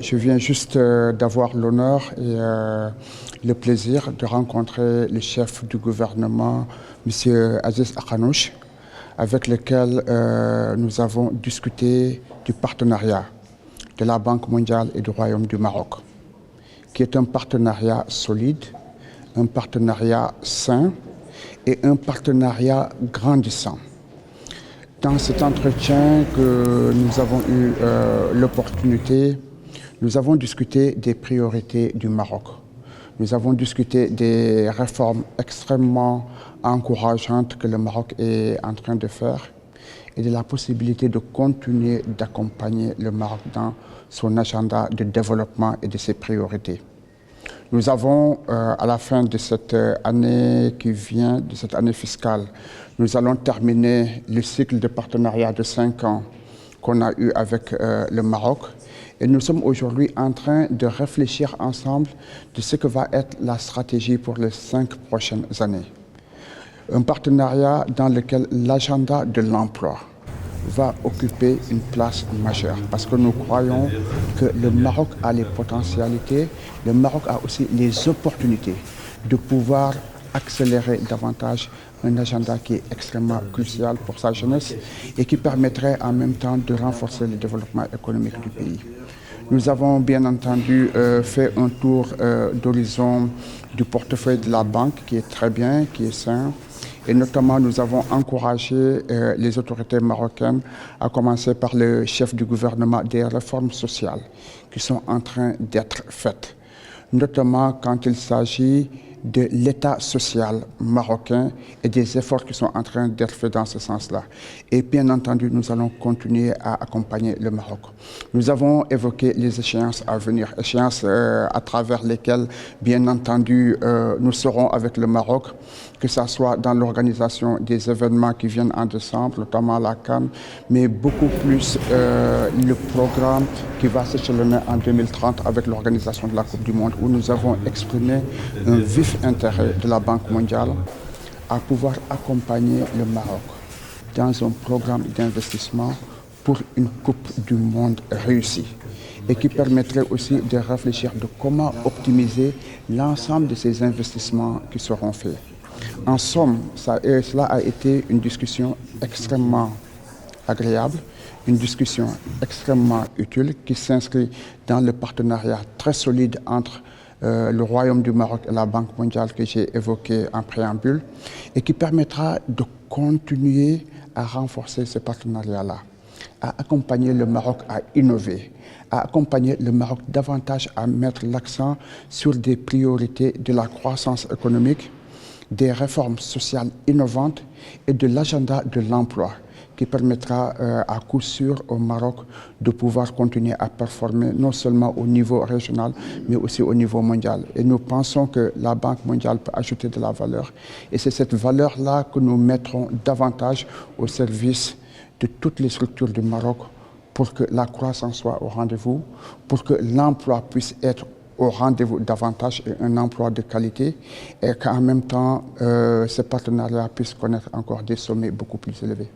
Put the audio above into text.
Je viens juste d'avoir l'honneur et le plaisir de rencontrer le chef du gouvernement, M. Aziz Akhanouche, avec lequel nous avons discuté du partenariat de la Banque mondiale et du Royaume du Maroc, qui est un partenariat solide, un partenariat sain et un partenariat grandissant. Dans cet entretien que nous avons eu l'opportunité, nous avons discuté des priorités du Maroc. Nous avons discuté des réformes extrêmement encourageantes que le Maroc est en train de faire et de la possibilité de continuer d'accompagner le Maroc dans son agenda de développement et de ses priorités. Nous avons, à la fin de cette année qui vient, de cette année fiscale, nous allons terminer le cycle de partenariat de 5 ans qu'on a eu avec le Maroc. Et nous sommes aujourd'hui en train de réfléchir ensemble de ce que va être la stratégie pour les 5 prochaines années. Un partenariat dans lequel l'agenda de l'emploi va occuper une place majeure parce que nous croyons que le Maroc a les potentialités, le Maroc a aussi les opportunités de pouvoir accélérer davantage un agenda qui est extrêmement crucial pour sa jeunesse et qui permettrait en même temps de renforcer le développement économique du pays. Nous avons bien entendu fait un tour d'horizon du portefeuille de la banque qui est très bien, qui est sain. Et notamment, nous avons encouragé les autorités marocaines, à commencer par le chef du gouvernement, des réformes sociales qui sont en train d'être faites, notamment quand il s'agit de l'État social marocain et des efforts qui sont en train d'être faits dans ce sens-là. Et bien entendu, nous allons continuer à accompagner le Maroc. Nous avons évoqué les échéances à venir, échéances à travers lesquelles, bien entendu, nous serons avec le Maroc, que ce soit dans l'organisation des événements qui viennent en décembre, notamment la Cannes, mais beaucoup plus le programme qui va s'échelonner en 2030 avec l'organisation de la Coupe du Monde, où nous avons exprimé un vif intérêt de la Banque mondiale à pouvoir accompagner le Maroc dans un programme d'investissement pour une Coupe du Monde réussie et qui permettrait aussi de réfléchir de comment optimiser l'ensemble de ces investissements qui seront faits. En somme, cela a été une discussion extrêmement agréable, une discussion extrêmement utile qui s'inscrit dans le partenariat très solide entre le Royaume du Maroc et la Banque mondiale que j'ai évoqué en préambule et qui permettra de continuer à renforcer ce partenariat-là, à accompagner le Maroc à innover, à accompagner le Maroc davantage à mettre l'accent sur des priorités de la croissance économique, des réformes sociales innovantes et de l'agenda de l'emploi qui permettra à coup sûr au Maroc de pouvoir continuer à performer non seulement au niveau régional mais aussi au niveau mondial. Et nous pensons que la Banque mondiale peut ajouter de la valeur et c'est cette valeur-là que nous mettrons davantage au service de toutes les structures du Maroc pour que la croissance soit au rendez-vous, pour que l'emploi puisse être au rendez-vous davantage et un emploi de qualité et qu'en même temps, ces partenariats puissent connaître encore des sommets beaucoup plus élevés.